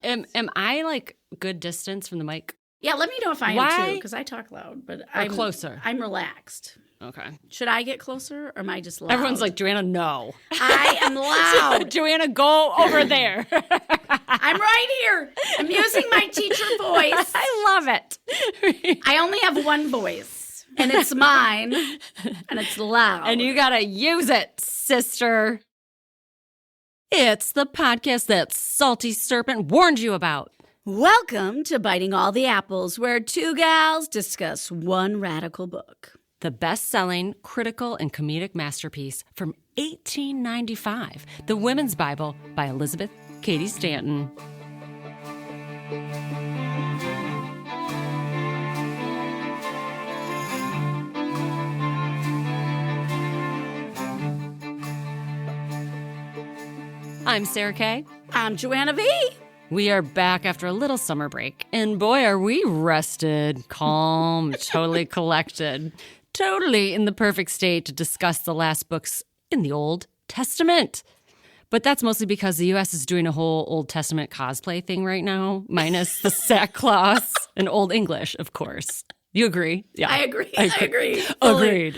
Am I like good distance from the mic? Yeah, let me know if I am too, because I talk loud, but I'm closer. I'm relaxed. Okay. Should I get closer, or am I just loud? Everyone's like, Joanna, no. I am loud. Joanna, go over there. I'm right here. I'm using my teacher voice. I love it. I only have one voice, and it's mine, and it's loud. And you gotta use it, sister. It's the podcast that Salty Serpent warned you about. Welcome to Biting All the Apples, where two gals discuss one radical book. The best-selling critical and comedic masterpiece from 1895, The Women's Bible by Elizabeth Cady Stanton. I'm Sarah Kay. I'm Joanna V. We are back after a little summer break, and boy, are we rested, calm, totally collected, totally in the perfect state to discuss the last books in the Old Testament. But that's mostly because the U.S. is doing a whole Old Testament cosplay thing right now, minus the sackcloth and Old English, of course. You agree? Yeah, I agree. I agree. Agreed.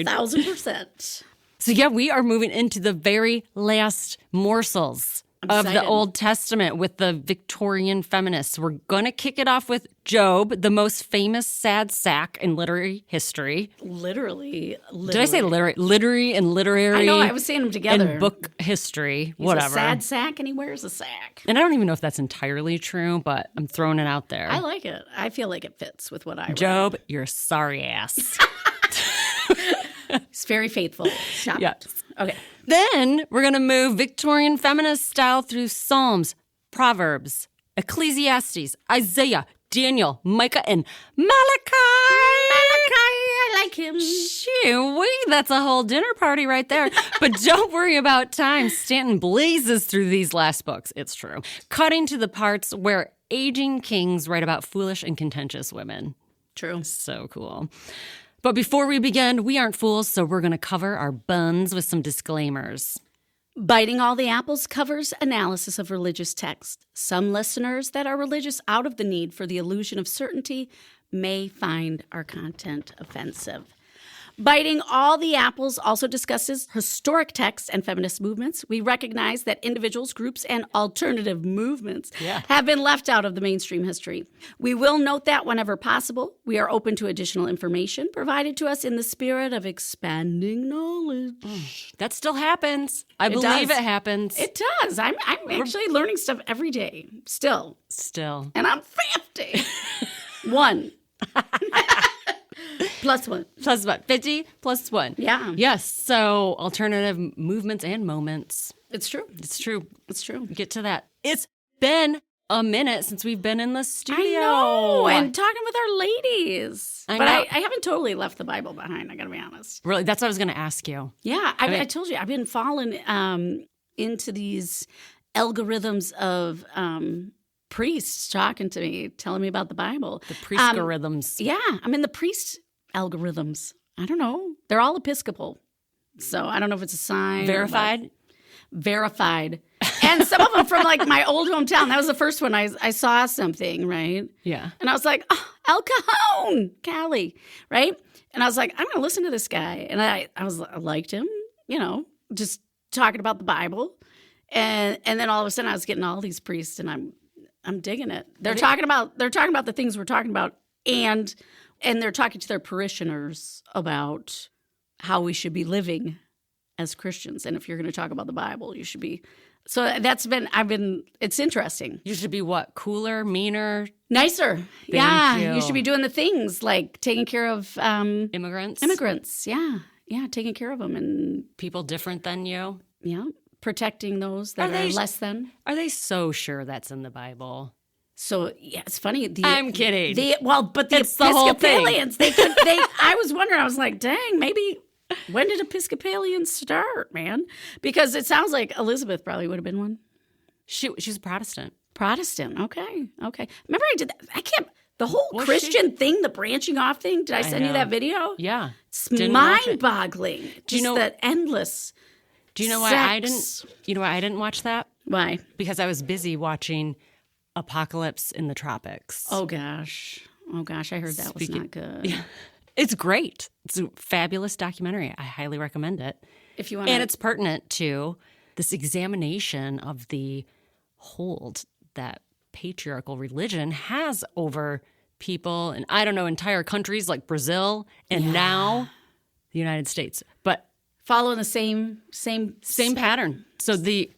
1,000%. So yeah, we are moving into the very last morsels of the Old Testament with the Victorian Feminists. We're going to kick it off with Job, the most famous sad sack in literary history. Literally. Did I say literary? Literary and literary. I know, I was saying them together. And book history, He's whatever. a sad sack and he wears a sack. And I don't even know if that's entirely true, but I'm throwing it out there. I like it. I feel like it fits with what I wrote. Job, you're a sorry ass. He's very faithful. Shop. Yes. Okay. Then we're going to move Victorian feminist style through Psalms, Proverbs, Ecclesiastes, Isaiah, Daniel, Micah, and Malachi. I like him. Shoo-wee, that's a whole dinner party right there. But don't worry about time. Stanton blazes through these last books. It's true. Cutting to the parts where aging kings write about foolish and contentious women. True. So cool. But before we begin, we aren't fools, so we're going to cover our buns with some disclaimers. Biting All the Apples covers analysis of religious text. Some listeners that are religious out of the need for the illusion of certainty may find our content offensive. Biting All the Apples also discusses historic texts and feminist movements. We recognize that individuals, groups, and alternative movements have been left out of the mainstream history. We will note that whenever possible, we are open to additional information provided to us in the spirit of expanding knowledge. That still happens. I believe it happens. It does. I'm actually learning stuff every day. Still. And I'm 50. One. Plus one. 50 plus one. Yeah. Yes. So alternative movements and moments. It's true. Get to that. It's been a minute since we've been in the studio. I know. And talking with our ladies. I but know. I haven't totally left the Bible behind, I got to be honest. Really? That's what I was going to ask you. Yeah. I told you, I've been falling into these algorithms of priests talking to me, telling me about the Bible. The priest algorithms. Yeah. I'm in the priest algorithms. I don't know. They're all Episcopal. So I don't know if it's a sign. Verified? Verified. And some of them from like my old hometown. That was the first one I saw something, right? Yeah. And I was like, oh, El Cajon, Cali, right? And I was like, I'm going to listen to this guy. And I liked him, just talking about the Bible. And then all of a sudden I was getting all these priests and I'm digging it. They're talking about the things we're talking about and they're talking to their parishioners about how we should be living as Christians. And if you're going to talk about the Bible, you should be. So it's interesting. You should be what? Cooler, meaner? Nicer. Thank you. You should be doing the things like taking care of immigrants. Immigrants, yeah. Yeah, taking care of them. And people different than you. Yeah, protecting those that are less than. Are they so sure that's in the Bible? So yeah, it's funny. I'm kidding. But the Episcopalians, I was wondering. I was like, dang, maybe when did Episcopalians start, man? Because it sounds like Elizabeth probably would have been one. She's a Protestant. Okay. Remember I did that. I can't. The whole Christian thing, the branching off thing. Did I send you that video? Yeah, it's mind-boggling. Do you know that endless? Do you know why I didn't? You know why I didn't watch that? Why? Because I was busy watching Apocalypse in the Tropics. Oh, gosh. I heard that was not good. Yeah. It's great. It's a fabulous documentary. I highly recommend it. If you want, and it's pertinent to this examination of the hold that patriarchal religion has over people and, I don't know, entire countries like Brazil and now the United States. But following the same pattern. So the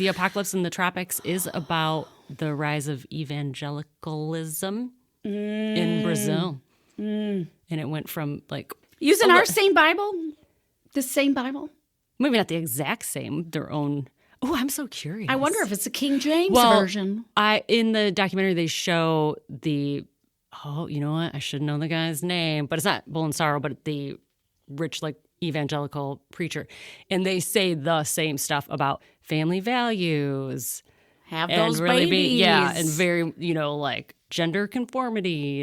Apocalypse in the Tropics is about the rise of evangelicalism in Brazil. And it went from like... Using our same Bible? The same Bible? Maybe not the exact same, their own... Oh, I'm so curious. I wonder if it's a King James version. In the documentary, they show the... Oh, you know what? I should know the guy's name. But it's not Bull and Sorrow, but the rich, like, evangelical preacher. And they say the same stuff about family values. Have those really babies. And very, like gender conformity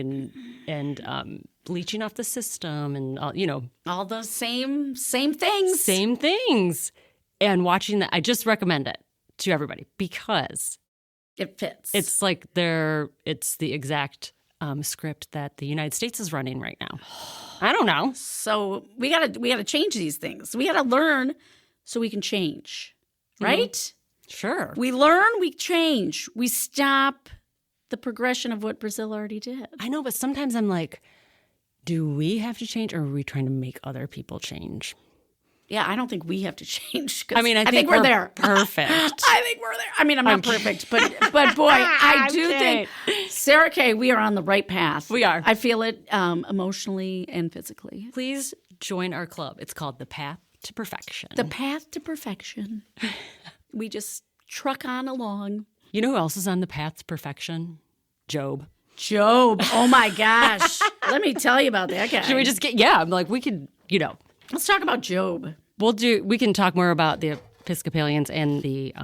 and bleaching off the system and, all those same things. Same things. And watching that, I just recommend it to everybody because it fits. It's like it's the exact script that the United States is running right now. I don't know. So we gotta change these things. We gotta learn so we can change, right? Mm-hmm. Sure. We learn, we change, we stop the progression of what Brazil already did. I know, but sometimes I'm like, do we have to change or are we trying to make other people change? Yeah, I don't think we have to change. I mean, I think we're there. Perfect. I think we're there. I mean, I'm not perfect, but boy, I do think, Sarah Kay, we are on the right path. We are. I feel it emotionally and physically. Please join our club. It's called The Path to Perfection. The Path to Perfection. We just truck on along. You know who else is on the path to perfection? Job. Oh my gosh. Let me tell you about that guy. Should we just I'm like, we could, Let's talk about Job. We can talk more about the Episcopalians and the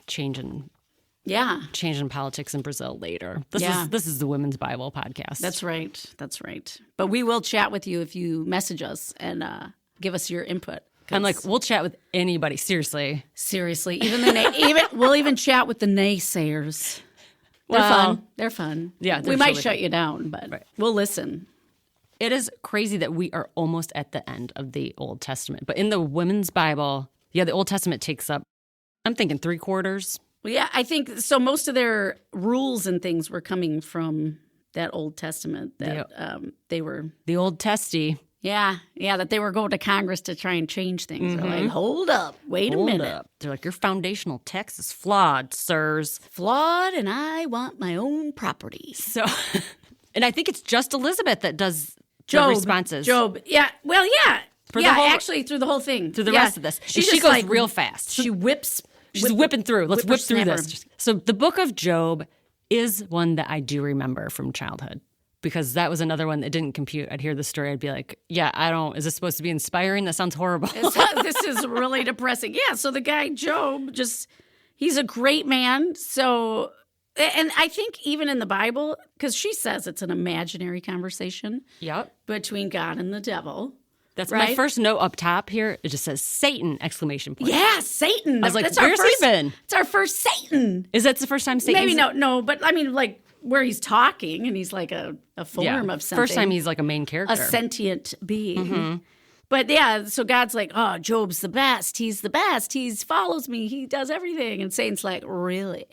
change in politics in Brazil later. This is the Women's Bible podcast. That's right. But we will chat with you if you message us and give us your input. I'm like, we'll chat with anybody. Seriously. We'll even chat with the naysayers. They're fun. Yeah, we might shut you down, but we'll listen. It is crazy that we are almost at the end of the Old Testament. But in the Women's Bible, the Old Testament takes up, I'm thinking 3/4. Well, yeah, I think so. Most of their rules and things were coming from that Old Testament that they were... The Old Testy. Yeah, that they were going to Congress to try and change things. Mm-hmm. They're like, hold up, wait a minute. They're like, your foundational text is flawed, sirs. Flawed, and I want my own property. So, and I think it's just Elizabeth that does the responses. Job, yeah, well, yeah. Actually, through the whole thing. Through the rest of this. She goes real fast. She whips. She's whipping through. Let's whip through this. So the book of Job is one that I do remember from childhood. Because that was another one that didn't compute. I'd hear the story. I'd be like, is this supposed to be inspiring? That sounds horrible. This is really depressing. Yeah, so the guy, Job, he's a great man. So, and I think even in the Bible, because she says it's an imaginary conversation between God and the devil. That's my first note up top here. It just says Satan, exclamation point. Yeah, Satan. I was like, where's he been? It's our first Satan. Is that the first time Satan? Maybe no, but I mean, like, where he's talking and he's like a form of something. First time he's like a main character. A sentient being. Mm-hmm. But so God's like, oh, Job's the best. He's the best. He follows me. He does everything. And Satan's like, really?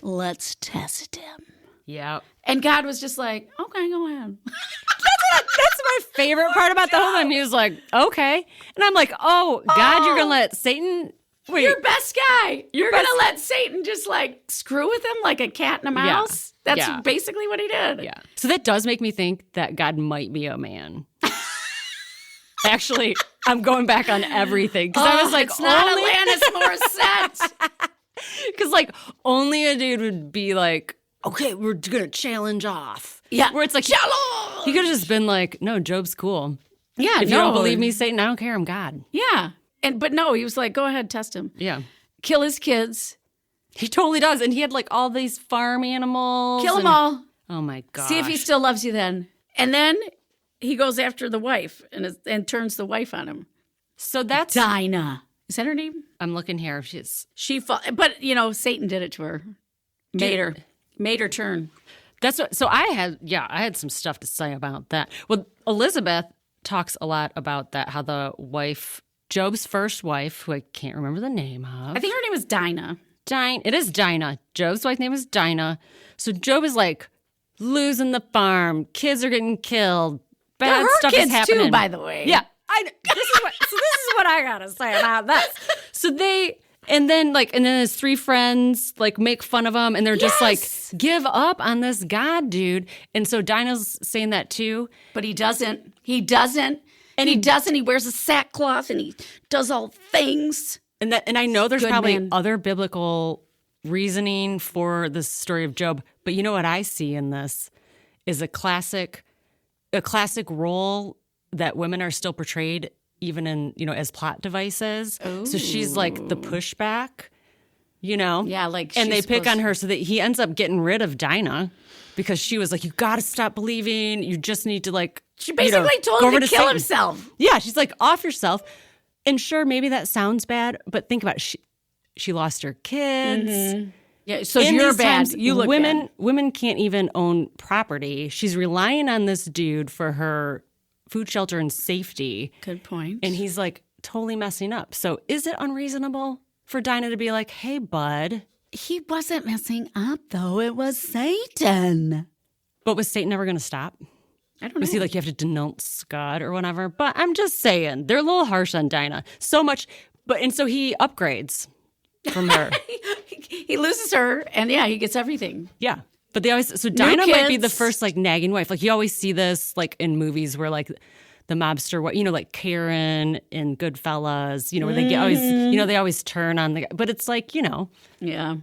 Let's test him. Yeah. And God was just like, okay, go ahead. That's my favorite part about the whole time. He was like, okay. And I'm like, oh, God, you're going to let Satan... Wait, your best guy. You're going to let Satan just like screw with him like a cat and a mouse? Yeah. That's basically what he did. Yeah. So that does make me think that God might be a man. Actually, I'm going back on everything. Because I was like, it's not Alanis Morissette. Because like only a dude would be like, okay, we're going to challenge off. Yeah. Where it's like, challenge! He could have just been like, no, Job's cool. Yeah, if you don't believe me, Satan, I don't care. I'm God. Yeah. But no, he was like, go ahead, test him. Yeah. Kill his kids. He totally does. And he had like all these farm animals. Kill them all. Oh my God. See if he still loves you then. And then he goes after the wife and turns the wife on him. So that's... Dinah. Is that her name? I'm looking here. But, Satan did it to her. Made her. Made her turn. That's what. So I had some stuff to say about that. Well, Elizabeth talks a lot about that. How the wife, Job's first wife, who I can't remember the name of. I think her name was Dinah. It is Dinah. Job's wife's name is Dinah. So Job is like losing the farm. Kids are getting killed. Bad stuff is happening. Too, by the way. Yeah. This is what I gotta say about this. So and then his three friends like make fun of him, and they're just like, give up on this God, dude. And so Dinah's saying that too. But he doesn't. He wears a sackcloth and he does all things. And I know there's probably other biblical reasoning for the story of Job, but you know what I see in this is a classic role that women are still portrayed even in, as plot devices. Ooh. So she's like the pushback, Yeah, like and they pick on her so that he ends up getting rid of Dinah because she was like, you got to stop believing. You just need to she basically told him to kill himself. Yeah, she's like, off yourself. And sure, maybe that sounds bad, but think about it. She lost her kids. Mm-hmm. Yeah, so you're bad. You look bad. Women can't even own property. She's relying on this dude for her food, shelter, and safety. Good point. And he's like totally messing up. So is it unreasonable for Dinah to be like, hey, bud? He wasn't messing up, though. It was Satan. But was Satan ever going to stop? I don't know. Was he like, you have to denounce God or whatever? But I'm just saying, they're a little harsh on Dinah. So much. And so he upgrades from her. He loses her, and he gets everything. Yeah. But Dinah might be the first nagging wife. Like you always see this in movies where the mobster, like Karen in Goodfellas, where they they always turn on the guy. But it's Yeah.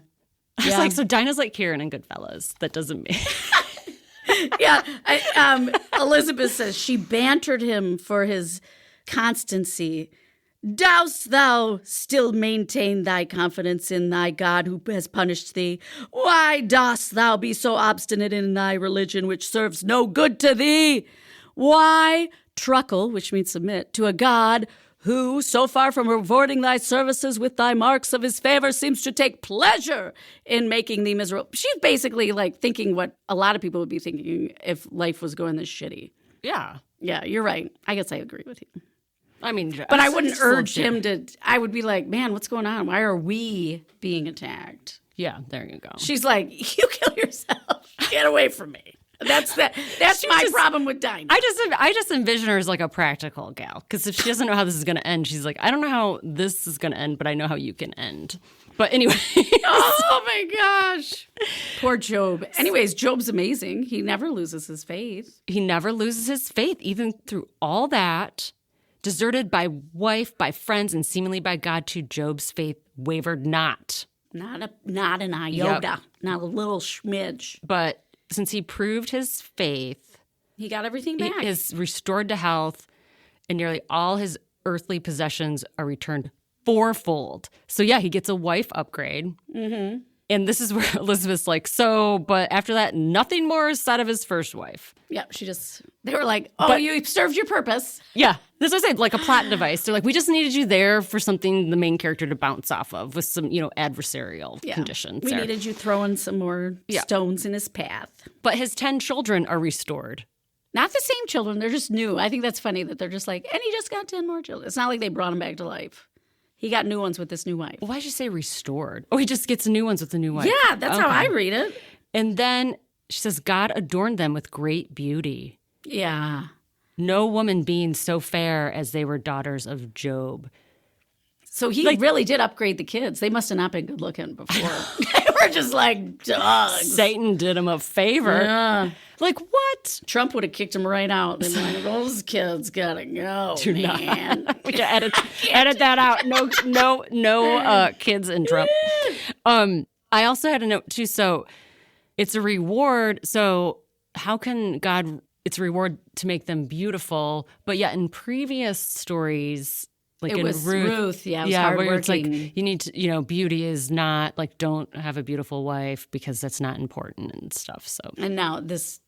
It's so Dinah's like Karen in Goodfellas. That doesn't mean. Yeah. Elizabeth says she bantered him for his constancy. Dost thou still maintain thy confidence in thy God who has punished thee? Why dost thou be so obstinate in thy religion which serves no good to thee? Why truckle, which means submit, to a God who, so far from rewarding thy services with thy marks of his favor, seems to take pleasure in making thee miserable? She's basically thinking what a lot of people would be thinking if life was going this shitty. Yeah. Yeah, you're right. I guess I agree with you. I mean, but I wouldn't urge him to. I would be like, man, what's going on? Why are we being attacked? Yeah, there you go. She's like, you kill yourself. Get away from me. That's my problem with Dinah. I just envision her as a practical gal because if she doesn't know how this is going to end, she's like, I don't know how this is going to end, but I know how you can end. But anyway. Oh my gosh. Poor Job. Anyways, Job's amazing. He never loses his faith. Even through all that. Deserted by wife, by friends, and seemingly by God too, Job's faith wavered not. Not an iota. Yep. Not a little schmidge. But since he proved his faith, he got everything back. He is restored to health, and nearly all his earthly possessions are returned fourfold. So yeah, he gets a wife upgrade. Mm-hmm. And this is where Elizabeth's like, but after that, nothing more is said of his first wife. Yeah, they were like, you served your purpose. Yeah, this was like a plot device. They're like, we just needed you there for something the main character to bounce off of with some, adversarial conditions. We needed you throwing some more stones in his path. But his 10 children are restored. Not the same children. They're just new. I think that's funny that they're just like, and he just got 10 more children. It's not like they brought him back to life. He got new ones with this new wife. Why'd you say restored? Oh, he just gets new ones with the new wife. Yeah, that's how I read it. And then she says, God adorned them with great beauty. Yeah. No woman being so fair as they were daughters of Job. So he really did upgrade the kids. They must have not been good looking before. They were just like dogs. Satan did him a favor. Yeah. Like what? Trump would have kicked him right out. They'd be like, those kids gotta go, man. We can edit that out. No kids in Trump. I also had a note too. So it's a reward. So how can God? It's a reward to make them beautiful. But yet in previous stories, like it in was Ruth, yeah, it was hardworking. Where it's like you need to, beauty is not like don't have a beautiful wife because that's not important and stuff. So and now this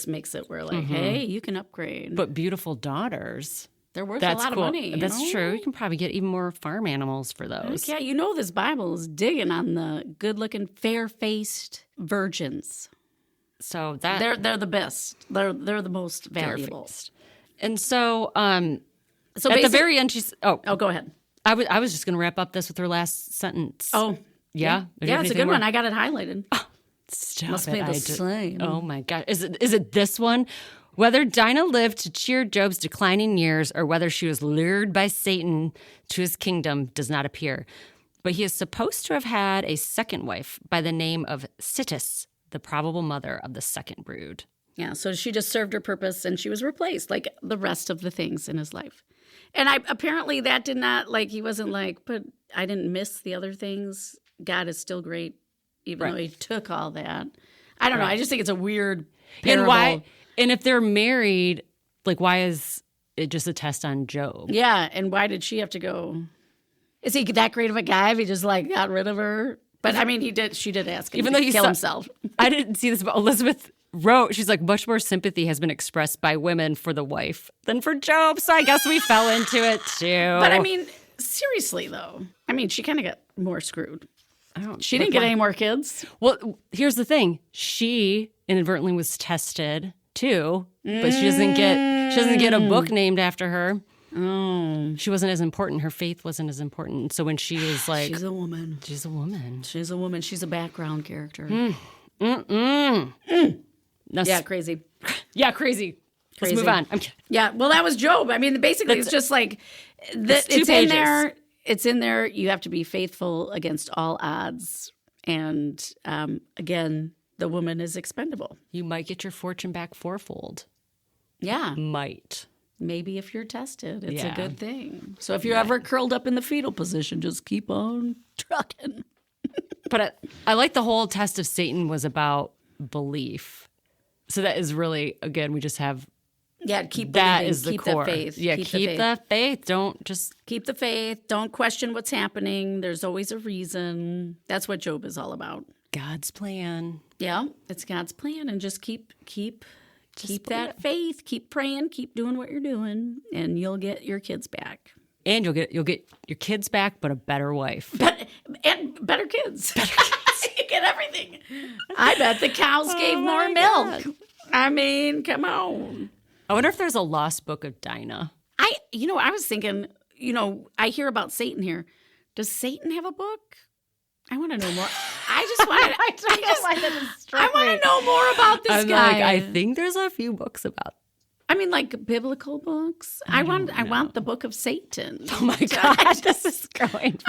makes it where like, hey, you can upgrade. But beautiful daughters. They're worth That's a lot cool. of money. That's true. You can probably get even more farm animals for those. Yeah, this Bible is digging on the good-looking, fair-faced virgins. So that they're the best. They're the most valuable. fair-faced. And so, So at the very end, she's go ahead. I was just going to wrap up this with her last sentence. Oh, yeah. Yeah, it's a good one. I got it highlighted. Stop Must it. be the same. Oh my God. Is it this one? Whether Dinah lived to cheer Job's declining years or whether she was lured by Satan to his kingdom does not appear. But he is supposed to have had a second wife by the name of Sittis, the probable mother of the second brood. Yeah, so she just served her purpose and she was replaced like the rest of the things in his life. And apparently that did not, he wasn't like, but I didn't miss the other things. God is still great, even though he took all that. I don't know. I just think it's a weird parable. And if they're married, why is it just a test on Job? Yeah, and why did she have to go? Is he that great of a guy if he just got rid of her? But I mean, she did ask him to kill himself. I didn't see this, but Elizabeth wrote, she's like, much more sympathy has been expressed by women for the wife than for Job. So I guess we fell into it too. But I mean, seriously though, she kind of got more screwed. She didn't get any more kids. Well, here's the thing. She inadvertently was tested too, but she doesn't get a book named after her. Oh. She wasn't as important. Her faith wasn't as important. So when she was like... She's a woman. She's a woman. She's a woman. She's a background character. Yeah, crazy. Yeah, crazy. Let's move on. I'm kidding. Yeah, well, that was Job. Basically, it's just it's in there. It's in there. You have to be faithful against all odds. And again, the woman is expendable. You might get your fortune back fourfold. Yeah. Might. Maybe if you're tested, it's a good thing. So if you're ever curled up in the fetal position, just keep on trucking. But I like the whole test of Satan was about belief. So that is really, again, we just have... Yeah, keep that believing. Is the keep core. The faith. Yeah, keep the faith. Don't just... Keep the faith. Don't question what's happening. There's always a reason. That's what Job is all about. God's plan. Yeah, it's God's plan. And just keep that faith. Keep praying. Keep doing what you're doing. And you'll get your kids back. And you'll get your kids back, but a better wife. And better kids. Better kids. You get everything. I bet the cows gave more milk. God. Come on. I wonder if there's a lost book of Dinah. I was thinking, I hear about Satan here. Does Satan have a book? I want to know more. I want to know more about this guy. I think there's a few books about. Biblical books. I want the book of Satan. Oh my God, this is going.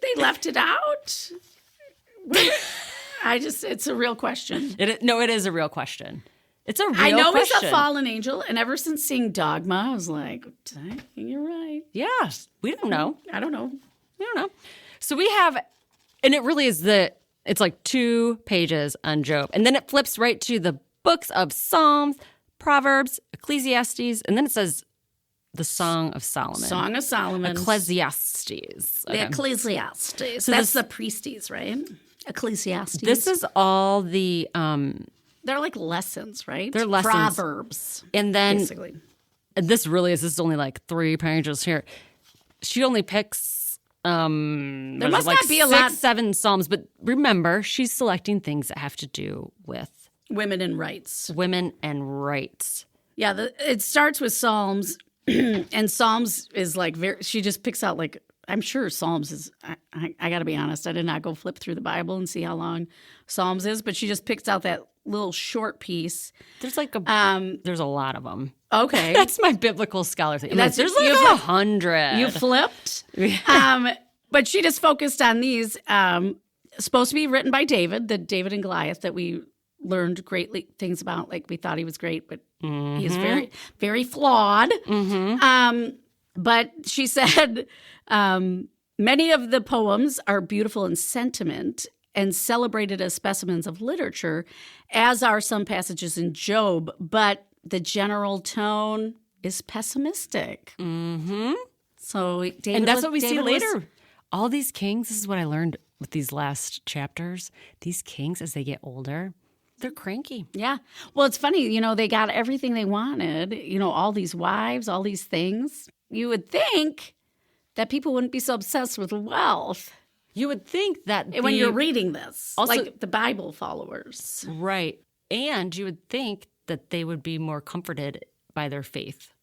They left it out. It's a real question. It is a real question. It's a real I know question. he's a fallen angel, and ever since seeing Dogma, I was like, dang, you're right. Yeah, we don't know. I don't know. We don't know. So we have, and it really is it's 2 pages on Job, and then it flips right to the books of Psalms, Proverbs, Ecclesiastes, and then it says the Song of Solomon. Song of Solomon. Ecclesiastes. Okay. The Ecclesiastes. So that's the priesties, right? Ecclesiastes. This is all the... they're like lessons, right? They're lessons. Proverbs. And then... Basically. This is only 3 pages here. She only picks... there must not be a lot... 7 Psalms, but remember, she's selecting things that have to do with... Women and rights. Women and rights. Yeah, it starts with Psalms, and Psalms is she just picks out I'm sure Psalms is, I got to be honest, I did not go flip through the Bible and see how long Psalms is, but she just picks out that little short piece. There's there's a lot of them. Okay. That's my biblical scholar thing. There's 100. You flipped. But she just focused on these, supposed to be written by David, the David and Goliath that we learned great things about. We thought he was great, but he's very, very flawed. But she said many of the poems are beautiful in sentiment and celebrated as specimens of literature, as are some passages in Job, but the general tone is pessimistic. Mm-hmm. So David and that's what we see later. All these kings, this is what I learned with these last chapters. These kings, as they get older, They're cranky. Yeah. Well, it's funny, they got everything they wanted, all these wives, all these things. You would think that people wouldn't be so obsessed with wealth. You would think that when you're reading this, also, like the Bible followers. Right. And you would think that they would be more comforted by their faith.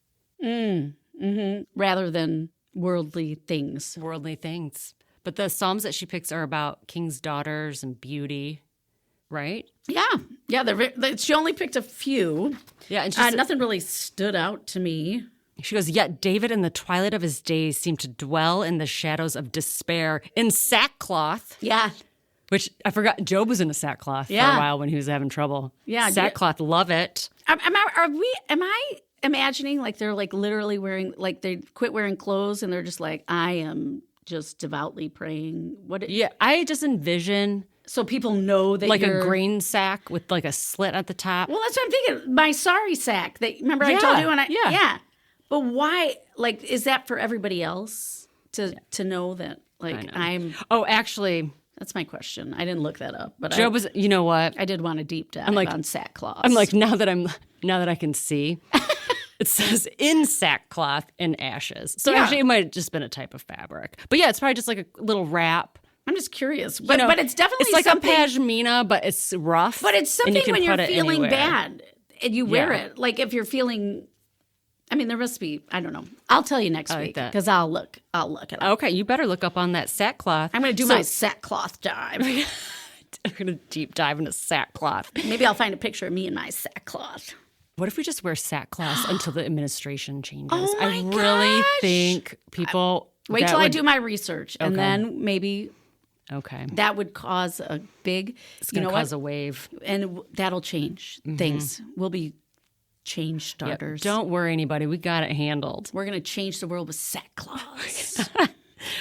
Rather than worldly things. Worldly things. But the Psalms that she picks are about king's daughters and beauty, right? Yeah. Yeah, she only picked a few. Yeah, and nothing really stood out to me. She goes, yet David in the twilight of his days seemed to dwell in the shadows of despair in sackcloth. Yeah. Which I forgot, Job was in a sackcloth for a while when he was having trouble. Yeah. Sackcloth, love it. Am I imagining like they're like literally wearing, like they quit wearing clothes and they're just like, I am just devoutly praying? Yeah, I just envision... So people know that like you're... a grain sack with like a slit at the top. Well, that's what I'm thinking. My sorry sack. Remember I told you when Yeah. But why, like, is that for everybody else to know that, like, I'm... Oh, actually... That's my question. I didn't look that up. But Job was, you know what? I did want a deep dive on sackcloth. I'm like, now that I can see, it says in sackcloth and ashes. So actually it might have just been a type of fabric. But yeah, it's probably just like a little wrap. I'm just curious. But it's definitely like something... a pashmina, but it's rough. But it's something when you're feeling bad and you wear it. Like if you're feeling... I mean, there must be, I don't know. I'll tell you next week because I'll look it up. Okay, you better look up on that sackcloth. I'm going to do my sackcloth dive. I'm going to deep dive into sackcloth. Maybe I'll find a picture of me in my sackcloth. What if we just wear sackcloth until the administration changes? Oh my I really think people... Wait till I do my research and then maybe... Okay. That would cause a big... It's going to cause a wave. And that'll change things. We'll be... change starters. Yep. Don't worry, anybody. We got it handled. We're going to change the world with sackcloths.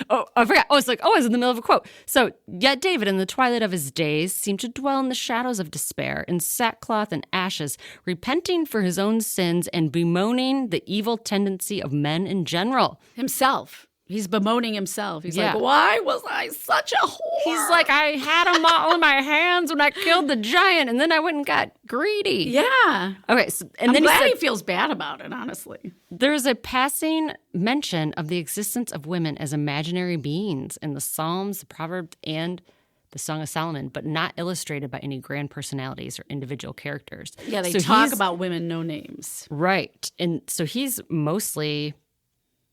Oh, I forgot. I was in the middle of a quote. So, yet David in the twilight of his days seemed to dwell in the shadows of despair, in sackcloth and ashes, repenting for his own sins and bemoaning the evil tendency of men in general. Himself. He's bemoaning himself. He's like, why was I such a whore? He's like, I had them all in my hands when I killed the giant, and then I went and got greedy. Yeah. Okay. So, and I'm then glad he feels bad about it, honestly. There's a passing mention of the existence of women as imaginary beings in the Psalms, the Proverbs, and the Song of Solomon, but not illustrated by any grand personalities or individual characters. Yeah, they talk about women, no names. Right. And so he's mostly...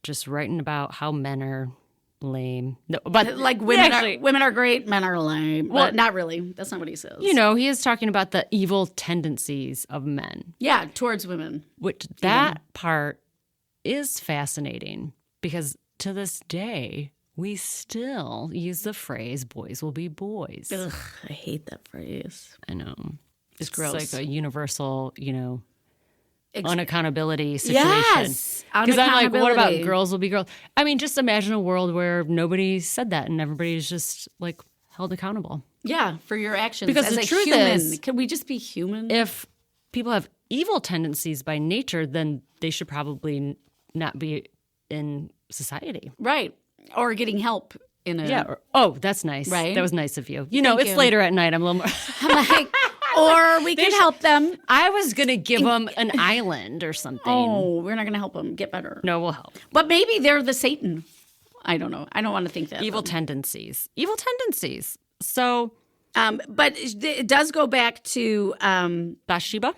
just writing about how men are lame. No, but like women are great, men are lame. Well, but not really. That's not what he says. He is talking about the evil tendencies of men. Yeah, towards women. Which that part is fascinating because to this day we still use the phrase "boys will be boys." Ugh, I hate that phrase. I know. It's gross. Like a universal, unaccountability situation. Yes. Because I'm like, what about girls will be girls? I mean, just imagine a world where nobody said that and everybody's just like held accountable. Yeah, for your actions. Because as the a truth human, is, can we just be human? If people have evil tendencies by nature, then they should probably not be in society. Right. Or getting help in a... Yeah. That's nice. Right. That was nice of you. It's later at night. I'm a little more... I'm like... Or we can help them. I was going to give them an island or something. Oh, we're not going to help them get better. No, we'll help. But maybe they're the Satan. I don't know. I don't want to think that. Evil tendencies. So... but it does go back to... Bathsheba,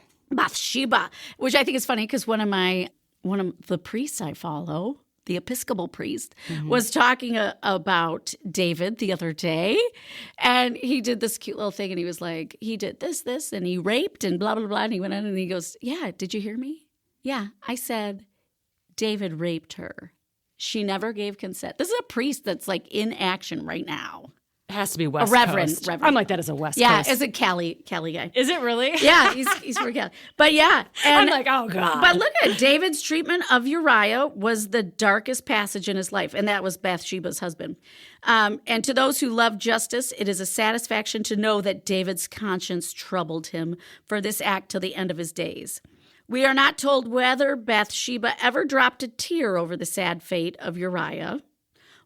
which I think is funny because one of the priests I follow... the Episcopal priest, was talking about David the other day. And he did this cute little thing. And he was like, he did this, and he raped and blah, blah, blah. And he went on and he goes, yeah, did you hear me? Yeah, I said David raped her. She never gave consent. This is a priest that's like in action right now. It has to be West Coast. Reverend. I'm like, that is a West Coast. Yeah, it's a Cali guy. Is it really? Yeah, he's from Cali. But yeah. And, I'm like, oh, God. But look at David's treatment of Uriah was the darkest passage in his life, and that was Bathsheba's husband. And to those who love justice, it is a satisfaction to know that David's conscience troubled him for this act till the end of his days. We are not told whether Bathsheba ever dropped a tear over the sad fate of Uriah,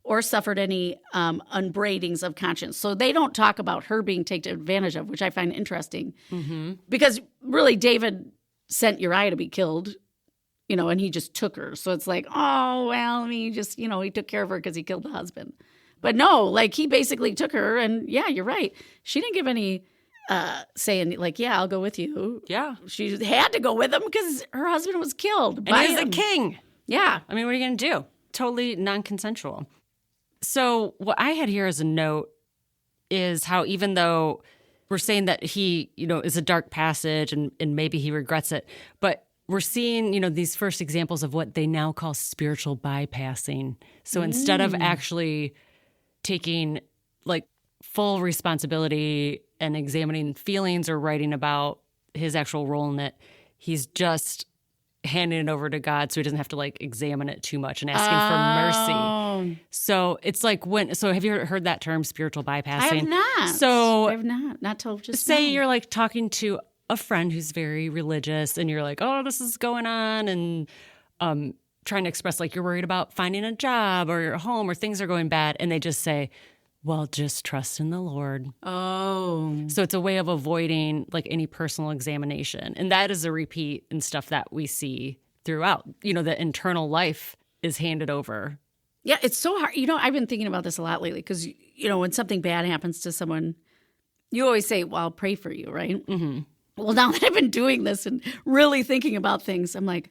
or suffered any unbraidings of conscience. So they don't talk about her being taken advantage of, which I find interesting. Mm-hmm. Because really, David sent Uriah to be killed, and he just took her. So it's like, oh, well, I mean, he took care of her because he killed the husband. But no, like, he basically took her, and yeah, you're right. She didn't give any saying, like, yeah, I'll go with you. Yeah. She had to go with him because her husband was killed And by he's him. a king. Yeah. I mean, what are you going to do? Totally non-consensual. So what I had here as a note is how even though we're saying that he, is a dark passage and maybe he regrets it, but we're seeing, these first examples of what they now call spiritual bypassing. So instead of actually taking like full responsibility and examining feelings or writing about his actual role in it, he's just handing it over to God so he doesn't have to like examine it too much and asking for mercy. So it's like so have you heard that term, spiritual bypassing? I have not. So I have not. Not till just say now. You're like talking to a friend who's very religious and you're like, oh, this is going on, and trying to express like you're worried about finding a job or your home or things are going bad, and they just say, well, just trust in the Lord. Oh. So it's a way of avoiding like any personal examination. And that is a repeat in stuff that we see throughout. The internal life is handed over. Yeah, it's so hard. I've been thinking about this a lot lately because, when something bad happens to someone, you always say, well, I'll pray for you, right? Mm-hmm. Well, now that I've been doing this and really thinking about things, I'm like,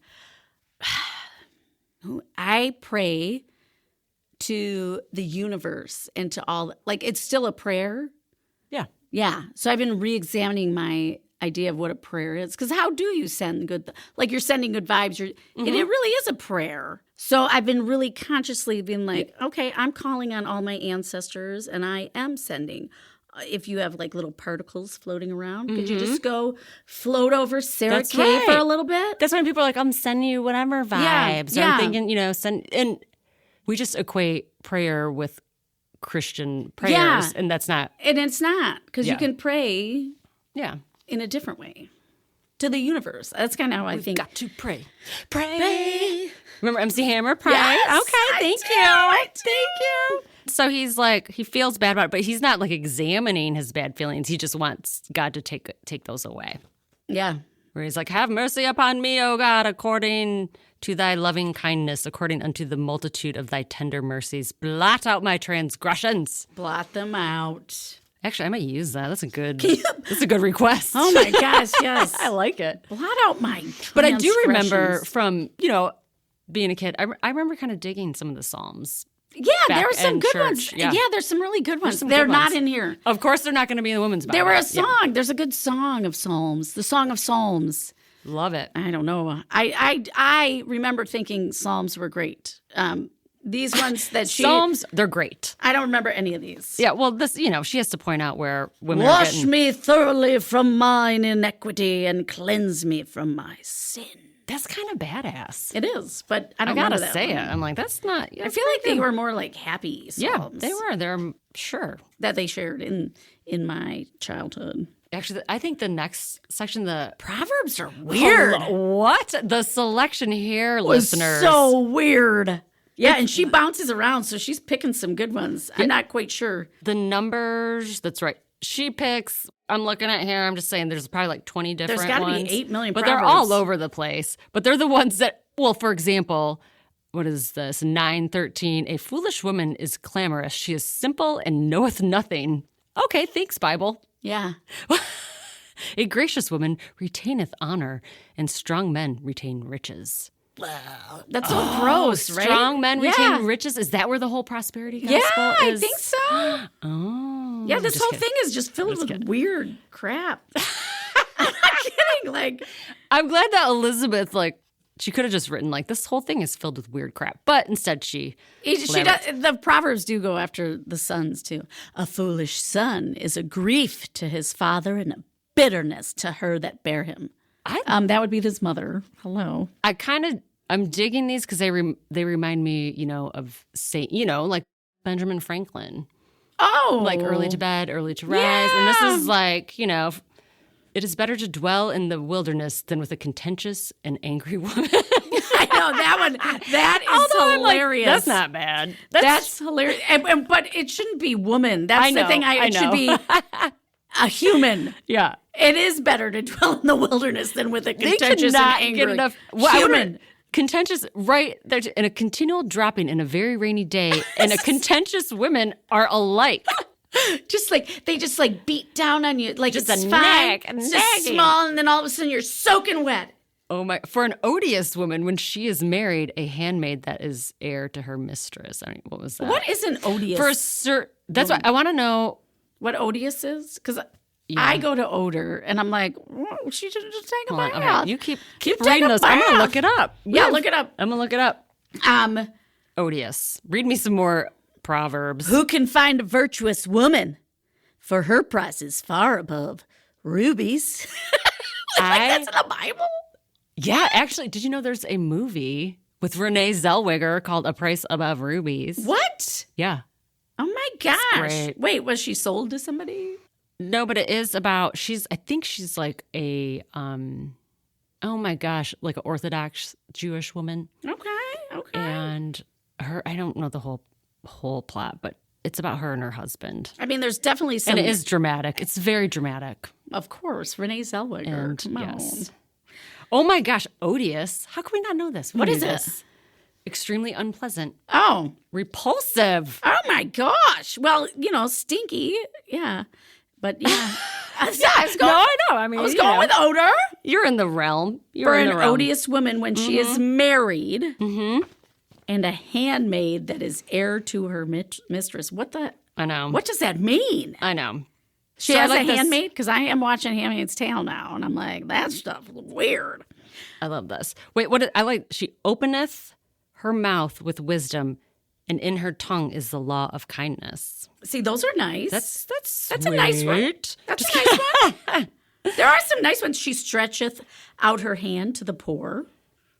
I pray to the universe and to all, like, it's still a prayer. Yeah. Yeah. So I've been re-examining my idea of what a prayer is. Because how do you send good, like you're sending good vibes. It really is a prayer. So I've been really consciously being like, okay, I'm calling on all my ancestors and I am sending. If you have like little particles floating around, could you just go float over Sarah That's Kay right. for a little bit? That's when people are like, I'm sending you whatever vibes. Yeah. Or I'm thinking, send. And we just equate prayer with Christian prayers. And that's not. And it's not, because you can pray Yeah. in a different way to the universe. That's kind of how I think. Got to pray. Pray. Remember MC Hammer? Pray. Yes, Okay, thank you. So he's like, he feels bad about it, but he's not like examining his bad feelings. He just wants God to take those away. Yeah. Where he's like, have mercy upon me, O God, according to thy loving kindness, according unto the multitude of thy tender mercies. Blot out my transgressions. Blot them out. Actually, I might use that. That's a good request. Oh my gosh, yes. I like it. Blot out my But I do remember transgressions. from, being a kid, I remember kind of digging some of the Psalms. Yeah, there back were some in good church, ones. yeah. Yeah, there's some really good ones. some They're good not ones. in here. Of course, they're not going to be in the women's Bible. There were a song. There's a good song of Psalms. The Song of Psalms. Love it. I don't know. I remember thinking Psalms were great. These ones that Psalms, they're great. I don't remember any of these. Yeah, well, this, she has to point out where women are Wash getting... me thoroughly from mine iniquity and cleanse me from my sin. That's kind of badass. It is, but I I don't gotta remember that say one. it. I'm like, that's not... I feel like they were more like happy Yeah, Psalms. they were. They're sure. That they shared in my childhood. Actually, I think the next section, the... Proverbs are weird. What? The selection here, Was listeners. so weird. Yeah, and she bounces around, so she's picking some good ones. I'm not quite sure. The numbers, that's right. She picks... I'm looking at here. I'm just saying there's probably like 20 different There's got to ones. be 8 million But Proverbs. they're all over the place. But they're the ones that, well, for example, what is this? 9:13. A foolish woman is clamorous. She is simple and knoweth nothing. Okay, thanks, Bible. Yeah. A gracious woman retaineth honor, and strong men retain riches. That's so gross, right? Strong men Yeah. retain riches? Is that where the whole prosperity gospel Yeah, is? I think so. Oh. Yeah, this Just whole kidding. thing is just filled with weird crap. I'm not kidding. Like, I'm glad that Elizabeth, she could have just written, this whole thing is filled with weird crap. But instead she the Proverbs do go after the sons, too. A foolish son is a grief to his father and a bitterness to her that bare him. That would be his mother. Hello. I'm digging these because they remind me, of Saint, like Benjamin Franklin. Oh. Like early to bed, early to rise. Yeah. And this is It is better to dwell in the wilderness than with a contentious and angry woman. I know that one. That is Although hilarious. That's not bad. That's hilarious. But it shouldn't be woman. That's I know, the thing. I It know. should be a human. Yeah. It is better to dwell in the wilderness than with a They contentious could not and angry get enough. Well, human. Contentious, right? There's in a continual dropping in a very rainy day, and a contentious women are alike. They just beat down on you. Like Just it's a fine. nag, It's just small, and then all of a sudden you're soaking wet. Oh my! For an odious woman, when she is married, a handmaid that is heir to her mistress. I mean, what was that? What is an odious? That's what I want to know. What odious is? Because I go to odor, and I'm like, she should just take a Hold on, bath. okay, you keep take reading a those. I'm gonna bath. look it up. Yeah, look it up. I'm gonna look it up. Odious. Read me some more Proverbs. Who can find a virtuous woman? For her price is far above rubies. That's in the Bible. Yeah, actually, did you know there's a movie with Renee Zellweger called A Price Above Rubies? What? Yeah. Oh my gosh. great. Wait, was she sold to somebody? No, but it is about I think she's like a oh my gosh, like an Orthodox Jewish woman. Okay. And I don't know the whole plot, but it's about her and her husband. I mean, there's definitely some. And it is dramatic. It's very dramatic. Of course, Renee Zellweger. And Come yes. on. Oh my gosh, odious. How can we not know this? What knew is it? this. Extremely unpleasant. Oh. Repulsive. Oh my gosh. Well, stinky. Yeah. But yeah. I was going, No, I know. I mean, I was going with odor. You're in the realm. You're For in an the realm. odious woman when she is married and a handmaid that is heir to her mistress. I know. What does that mean? I know. She So I has like a this- handmaid? Because I am watching Handmaid's Tale now, and I'm like, that stuff is weird. I love this. Wait, she openeth her mouth with wisdom, and in her tongue is the law of kindness. See, those are nice. That's a nice one. sweet. That's a nice one. There are some nice ones. She stretcheth out her hand to the poor.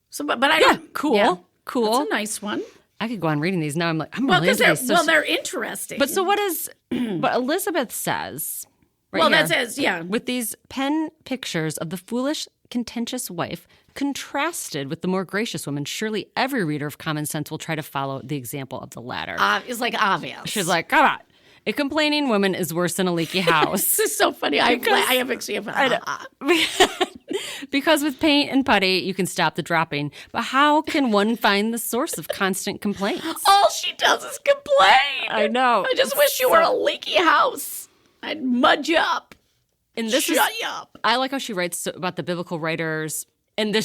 So, but I don't. cool. Yeah, Cool. That's a nice one. I could go on reading these now. I'm like, I'm Well, really because into these. they're interesting. But so what is what Elizabeth says? Right well, here, that says, yeah. with these pen pictures of the foolish, contentious wife contrasted with the more gracious woman, surely every reader of common sense will try to follow the example of the latter. It's like obvious. She's like, come on. A complaining woman is worse than a leaky house. This is so funny. I have actually Because with paint and putty, you can stop the dropping. But how can one find the source of constant complaints? All she does is complain. I know. I just wish you were a leaky house. I'd mud you up. And this Shut you up. I like how she writes about the biblical writers, and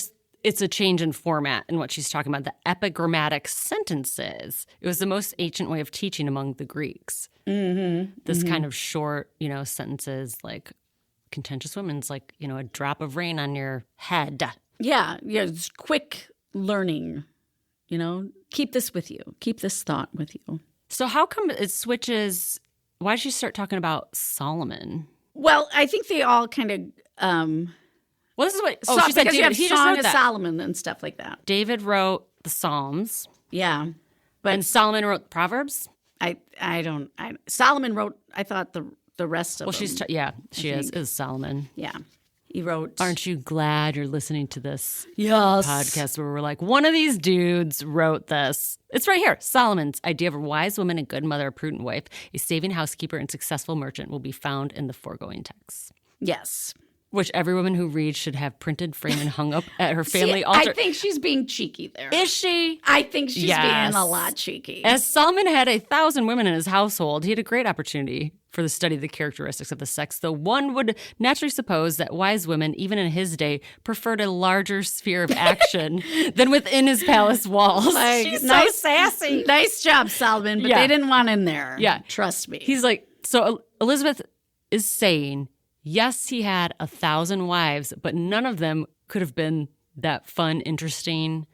it's a change in format in what she's talking about. The epigrammatic sentences. It was the most ancient way of teaching among the Greeks. Mm-hmm. This kind of short, sentences like contentious women's like, a drop of rain on your head. Yeah, it's quick learning. Keep this with you. Keep this thought with you. So how come it switches? Why did she start talking about Solomon? Well, I think they all kind of Well, this is what she said. because you David, have he just Song wrote of that. Solomon and stuff like that. David wrote the Psalms, Yeah, and Solomon wrote Proverbs. Solomon wrote. I thought the rest of Well, them. she is Solomon. Yeah, he wrote. Aren't you glad you're listening to this Yes. podcast where we're like, one of these dudes wrote this? It's right here. Solomon's idea of a wise woman, a good mother, a prudent wife, a saving housekeeper, and successful merchant will be found in the foregoing texts, Yes. which every woman who reads should have printed, framed, and hung up at her family See, altar. I think she's being cheeky there. Is she? I think she's Yes. being a lot cheeky. As Solomon had 1,000 women in his household, he had a great opportunity for the study of the characteristics of the sex, though one would naturally suppose that wise women, even in his day, preferred a larger sphere of action than within his palace walls. She's so sassy. Nice job, Solomon, but Yeah. they didn't want in there. Yeah. Trust me. He's like, so Elizabeth is saying, yes, he had 1,000 wives, but none of them could have been that fun, interesting,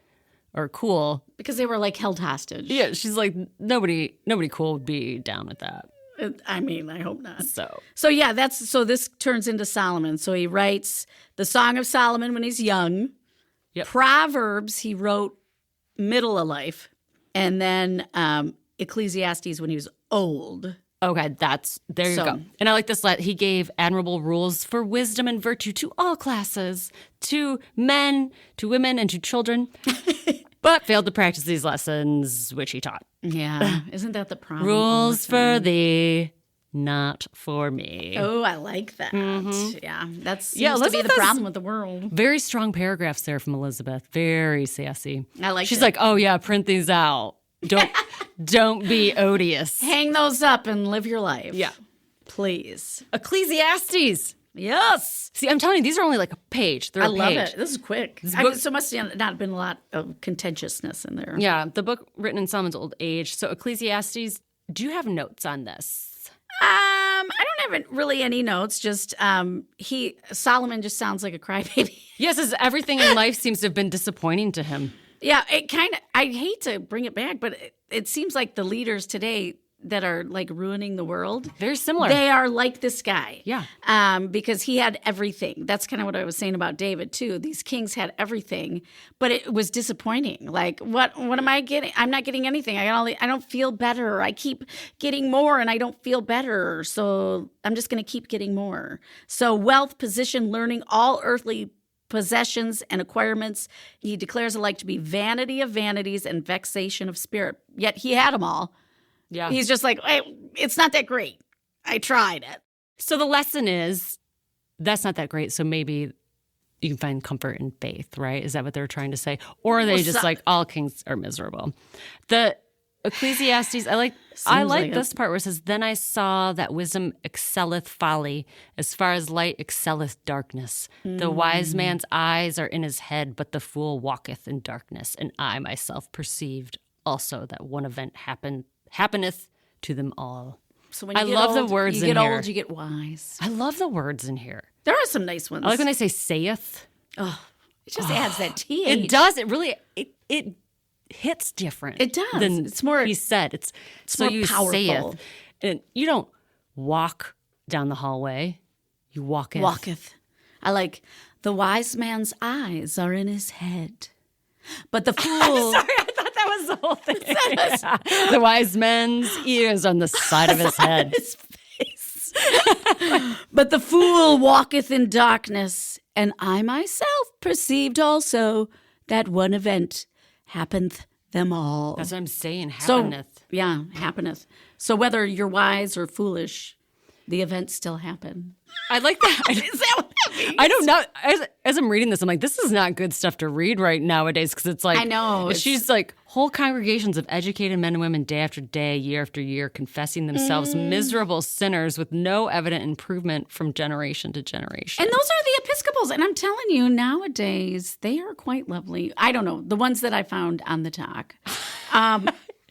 or cool. because they were like held hostage. Yeah, she's like, nobody cool would be down with that. I mean, I hope not. So Yeah, this turns into Solomon. So he writes the Song of Solomon when he's young. Yep. Proverbs he wrote middle of life, and then Ecclesiastes when he was old. Okay, there you go. And I like this. He gave admirable rules for wisdom and virtue to all classes, to men, to women, and to children, but failed to practice these lessons, which he taught. Yeah, isn't that the problem? Rules for thee, not for me. Oh, I like that. Mm-hmm. Yeah, that seems to be the problem with the world. Very strong paragraphs there from Elizabeth. Very sassy. I like. She's like, oh yeah, print these out. Don't be odious. Hang those up and live your life. Yeah. Please. Ecclesiastes. Yes. See, I'm telling you, these are only like a page. They're a page. I love it. This is quick. So must have not been a lot of contentiousness in there. Yeah, the book written in Solomon's old age. So Ecclesiastes, do you have notes on this? I don't have really any notes. Just Solomon just sounds like a crybaby. Yes, as everything in life seems to have been disappointing to him. Yeah, it kind of. I hate to bring it back, but it seems like the leaders today that are like ruining the world, very similar. They are like this guy. Yeah. Because he had everything. That's kind of what I was saying about David too. These kings had everything, but it was disappointing. Like, what am I getting? I'm not getting anything. I don't feel better. I keep getting more and I don't feel better. So I'm just going to keep getting more. So wealth, position, learning, all earthly possessions and acquirements, he declares alike to be vanity of vanities and vexation of spirit. Yet he had them all. Yeah. He's just like, hey, it's not that great. I tried it. So the lesson is, that's not that great. So maybe you can find comfort in faith, right? Is that what they're trying to say? Or are they just like, all kings are miserable? The Ecclesiastes, I like this part where it says, then I saw that wisdom excelleth folly, as far as light excelleth darkness. The wise man's eyes are in his head, but the fool walketh in darkness. And I myself perceived also that one event happeneth to them all. So when you love the words in here. You get old, you get wise. I love the words in here. There are some nice ones. I like when they say saith. Oh, it just adds that th. It does. It really, it hits different. It does. Than it's more. He said it's so more you powerful. Saith, and you don't walk down the hallway. You walketh. Walketh. I like the wise man's eyes are in his head, but the fool. I'm sorry, I thought that was the whole thing. Yeah. The wise man's ears on the side of his head. His face. But the fool walketh in darkness, and I myself perceived also that one event happeneth them all. That's what I'm saying. Happeneth. So, yeah, happeneth. So whether you're wise or foolish, the events still happen. I like that. Is that what that means? I don't know. As I'm reading this, I'm like, this is not good stuff to read right nowadays because it's like, I know. She's like whole congregations of educated men and women day after day, year after year, confessing themselves miserable sinners with no evident improvement from generation to generation. And those are the Episcopals. And I'm telling you, nowadays, they are quite lovely. I don't know. The ones that I found on the talk are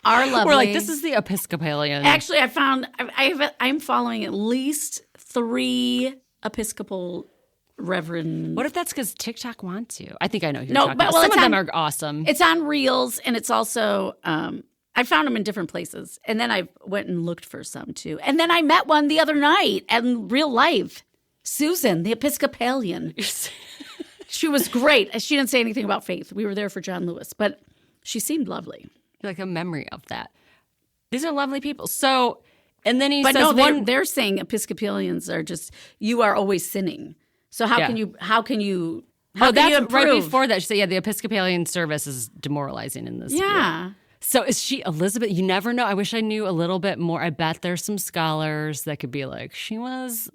lovely. We're like, this is the Episcopalian. Actually, I found I'm following at least 3 Episcopal reverend. What if that's because TikTok wants you? I think I know who you're talking about. Some of them are awesome. It's on Reels, and it's also I found them in different places. And then I went and looked for some too. And then I met one the other night in real life. Susan, the Episcopalian. She was great. She didn't say anything about faith. We were there for John Lewis, but she seemed lovely. Like a memory of that. These are lovely people. So, and then he but says, no, they're saying Episcopalians are just, you are always sinning. So how can you improve? Right before that. She said, the Episcopalian service is demoralizing in this. Yeah. Year. So is she Elizabeth? You never know. I wish I knew a little bit more. I bet there's some scholars that could be like, she was,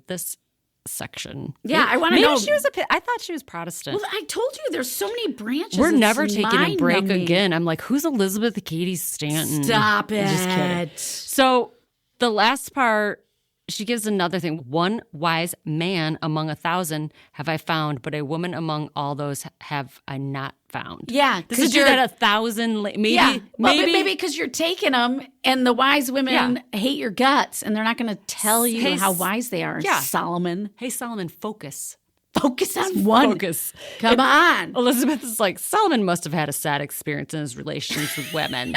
this section. Yeah, I want to know. Maybe she was I thought she was Protestant. Well, I told you there's so many branches. We're never taking a break again. I'm like, who's Elizabeth Cady Stanton? Stop it. Just kidding. So the last part, she gives another thing. One wise man among 1,000 have I found, but a woman among all those have I not found. Yeah, this is that 1,000. Maybe because you're taking them, and the wise women hate your guts, and they're not going to tell you how wise they are. Yeah. Solomon. Hey, Solomon, focus. Focus on one. Focus. Come on. Elizabeth is like, Solomon must have had a sad experience in his relations with women.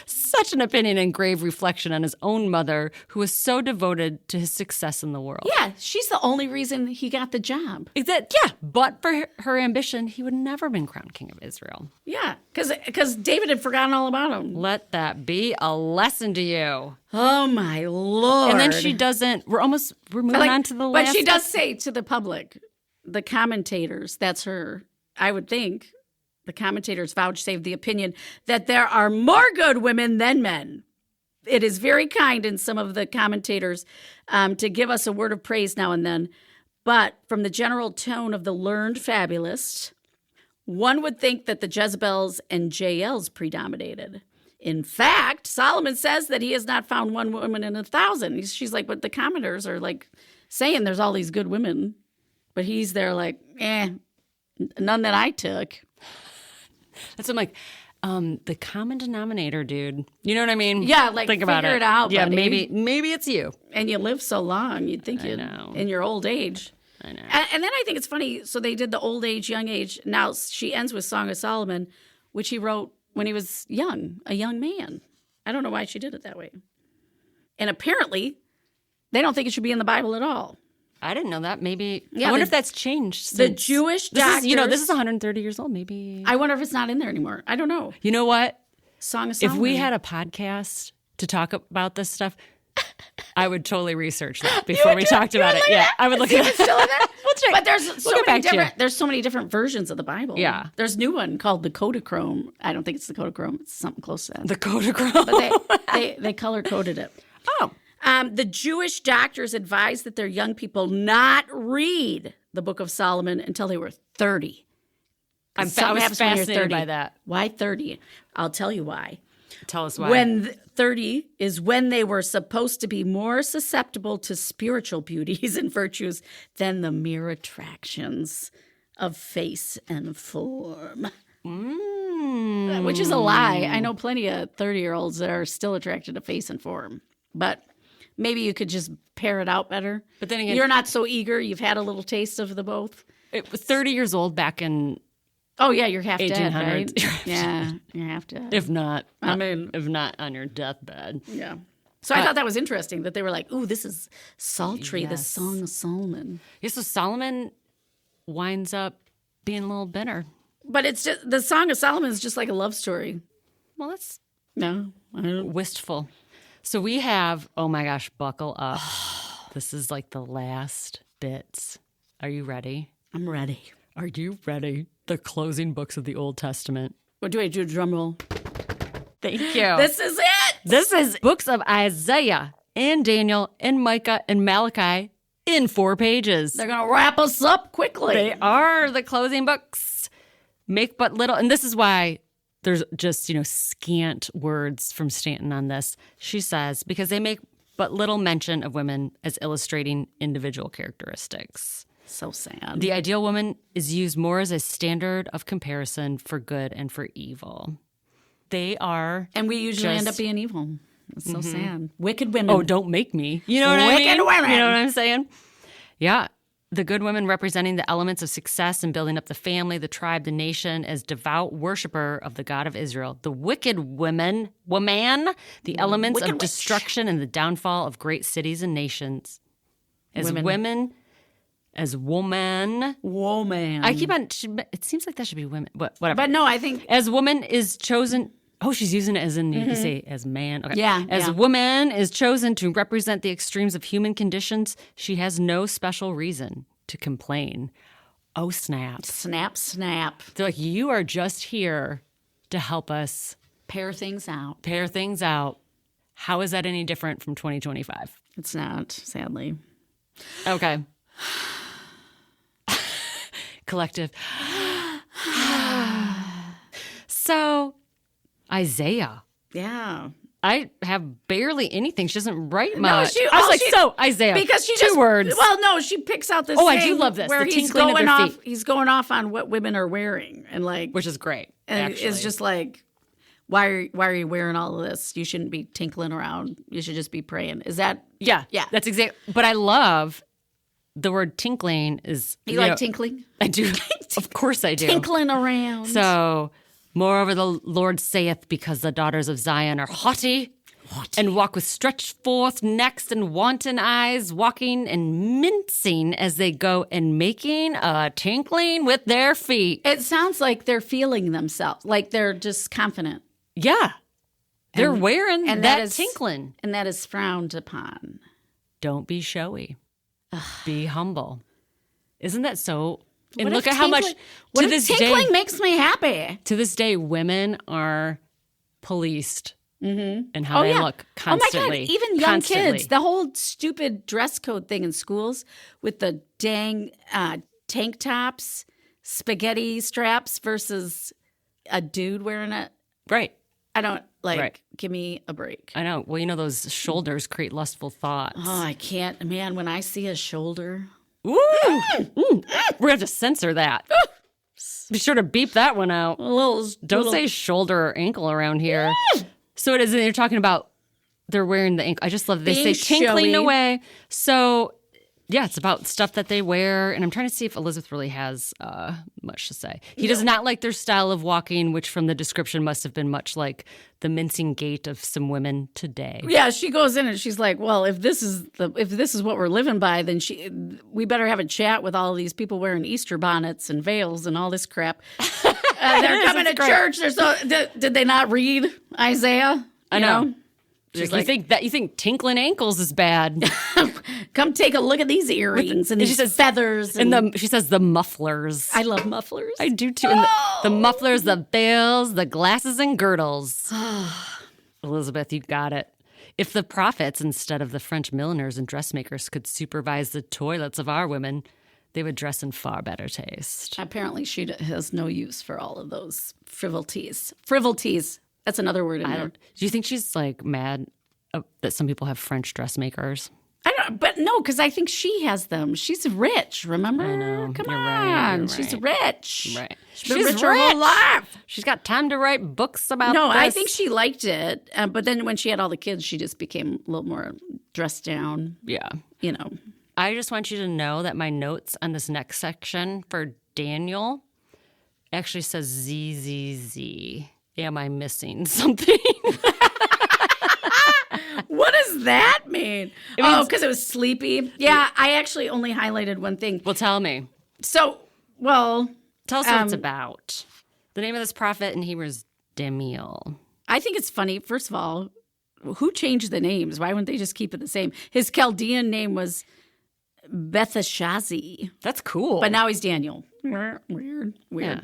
Such such an opinion and grave reflection on his own mother, who was so devoted to his success in the world. Yeah, she's the only reason he got the job. But for her ambition, he would never been crowned king of Israel. Yeah, because David had forgotten all about him. Let that be a lesson to you. Oh, my Lord. And then she doesn't, we're moving on to the last. But she does say to the public, the commentators, that's her, I would think, the commentators vouchsafe the opinion that there are more good women than men. It is very kind in some of the commentators to give us a word of praise now and then. But from the general tone of the learned fabulist, one would think that the Jezebels and Jaels predominated. In fact, Solomon says that he has not found one woman in 1,000. She's like, but the commenters are like saying there's all these good women. But he's there like, none that I took. That's what I'm like, the common denominator, dude. You know what I mean? Yeah, like think about figure it out, Yeah, buddy. maybe it's you. And you live so long, you'd think you'd in your old age. I know. And then I think it's funny. So they did the old age, young age. Now she ends with Song of Solomon, which he wrote when he was young, a young man. I don't know why she did it that way. And apparently, they don't think it should be in the Bible at all. I didn't know that. Maybe Yeah, I wonder if that's changed. The Since Jewish doctors. This is 130 years old. Maybe. I wonder if it's not in there anymore. I don't know. You know what? Song of Solomon. If we had a podcast to talk about this stuff, I would totally research that before we talked about it. Yeah, I would look at it. Still in there? We'll check. But there's so get many back to you. different. There's so many different versions of the Bible. Yeah. There's a new one called the Kodachrome. I don't think it's the Kodachrome. It's something close to that. The Kodachrome. But they color coded it. Oh. The Jewish doctors advised that their young people not read the Book of Solomon until they were 30. I was fascinated by that. Why 30? I'll tell you why. Tell us why. When 30 is when they were supposed to be more susceptible to spiritual beauties and virtues than the mere attractions of face and form. Which is a lie. I know plenty of 30-year-olds that are still attracted to face and form. But maybe you could just pair it out better. But then again, you're not so eager. You've had a little taste of the both. It was 30 years old back in. Oh yeah, you're half dead, 1800s. right? Yeah, you're half dead. If not on your deathbed. Yeah. So I thought that was interesting that they were like, "Ooh, this is sultry, the Yes. Song of Solomon." Yeah, so Solomon winds up being a little bitter. But it's just the Song of Solomon is just like a love story. Well, that's No, I don't. wistful. So we have, oh my gosh, buckle up. This is like the last bits. Are you ready? I'm ready. Are you ready? The closing books of the Old Testament. What do I do? Drum roll. Thank you. This is it. This is books of Isaiah and Daniel and Micah and Malachi in 4 pages. They're gonna wrap us up quickly. They are the closing books. Make but little, and this is why there's just, scant words from Stanton on this. She says, because they make but little mention of women as illustrating individual characteristics. So sad. The ideal woman is used more as a standard of comparison for good and for evil. They are. And we usually end up being evil. It's so sad. Wicked women. Oh, don't make me. You know what I mean? Wicked women. You know what I'm saying? Yeah. The good women representing the elements of success in building up the family, the tribe, the nation as devout worshiper of the God of Israel. The wicked woman, the elements Wicked of destruction and the downfall of great cities and nations. As woman. Woman. I keep on, it seems like that should be women. Whatever. But no, I think. As woman is chosen. Oh, she's using it as in, you can say, as man. Okay. Yeah, As woman is chosen to represent the extremes of human conditions, she has no special reason to complain. Oh, snap. Snap, snap. They're like, you are just here to help us Pair things out. pair things out. How is that any different from 2025? It's not, sadly. Okay. Collective. So, Isaiah. Yeah. I have barely anything. She doesn't write much. she- I was all like, she- so, Isaiah. Because she 2 just words. Well, no, she picks out this. Oh, I do thing love this, where the he's tinkling of going their off. feet. He's going off on what women are wearing, and like, Which is great, and actually. it's just like, why are you wearing all of this? You shouldn't be tinkling around. You should just be praying. Is that? Yeah. Yeah. That's exactly. But I love the word tinkling is. You like tinkling? I do. Of course I do. Tinkling around. So Moreover, the Lord saith, because the daughters of Zion are haughty, and walk with stretched forth necks and wanton eyes, walking and mincing as they go, and making a tinkling with their feet. It sounds like they're feeling themselves, like they're just confident. Yeah. They're wearing that is, tinkling. And that is frowned upon. Don't be showy. Be humble. Isn't that so? And What look if at how much what to if this tinkling day makes me happy. to this day women are policed in how they look constantly. Oh my God, even young kids. The whole stupid dress code thing in schools with the dang tank tops, spaghetti straps versus a dude wearing it. Right. I don't give me a break. I know. Well, those shoulders create lustful thoughts. Oh, I can't. Man, when I see a shoulder. Ooh. We're going to have to censor that. Be sure to beep that one out. Don't say shoulder or ankle around here. So it is, they're talking about they're wearing the ankle. I just love it. They say tinkling showy. away. So, yeah, it's about stuff that they wear. And I'm trying to see if Elizabeth really has much to say. He does not like their style of walking, which from the description must have been much like the mincing gait of some women today. Yeah, she goes in and she's like, "Well, if this is what we're living by, then we better have a chat with all these people wearing Easter bonnets and veils and all this crap. They're coming to church. Did they not read Isaiah? I know. She's you think tinkling ankles is bad? Come take a look at these earrings and these feathers. And she says the mufflers. I love mufflers. I do too. And the mufflers, the veils, the glasses and girdles. Elizabeth, you got it. If the prophets, instead of the French milliners and dressmakers, could supervise the toilets of our women, they would dress in far better taste. Apparently, she has no use for all of those frivolities. Frivolities. That's another word in there. Do you think she's like mad that some people have French dressmakers? I don't, but no, because I think she has them. She's rich, remember? I know. Come You're on. right. She's rich. Right. She's rich her whole life. She's got time to write books about No, this. I think she liked it. But then when she had all the kids, she just became a little more dressed down. Yeah. I just want you to know that my notes on this next section for Daniel actually says ZZZ. Am I missing something? What does that mean? Because it was sleepy. Yeah, I actually only highlighted one thing. Well, tell me. So, tell us what it's about. The name of this prophet in Hebrew is Daniel. I think it's funny. First of all, who changed the names? Why wouldn't they just keep it the same? His Chaldean name was Betheshazi. That's cool. But now he's Daniel. Weird. Yeah.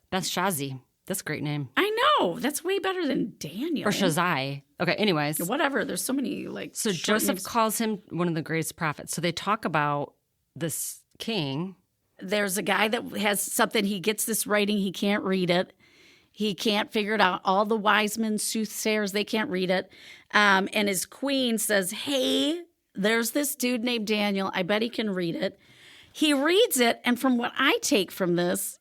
Bethshazi. That's a great name. I know. That's way better than Daniel. Or Shazai. Okay, anyways. Whatever. There's so many, So Joseph calls him one of the greatest prophets. So they talk about this king. There's a guy that has something. He gets this writing. He can't read it. He can't figure it out. All the wise men, soothsayers, they can't read it. And his queen says, hey, there's this dude named Daniel. I bet he can read it. He reads it. And from what I take from this,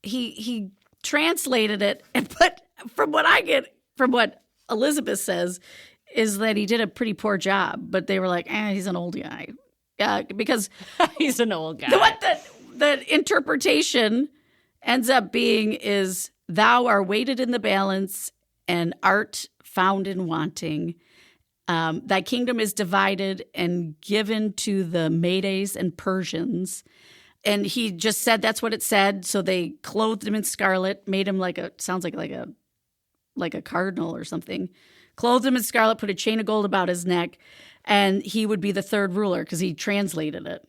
he translated it, but from what I get, from what Elizabeth says, is that he did a pretty poor job. But they were like, he's an old guy. Because he's an old guy. What the interpretation ends up being is, thou art weighted in the balance and art found in wanting. Thy kingdom is divided and given to the Medes and Persians. And he just said that's what it said. So they clothed him in scarlet, made him like a cardinal or something. Clothed him in scarlet, put a chain of gold about his neck, and he would be the third ruler because he translated it.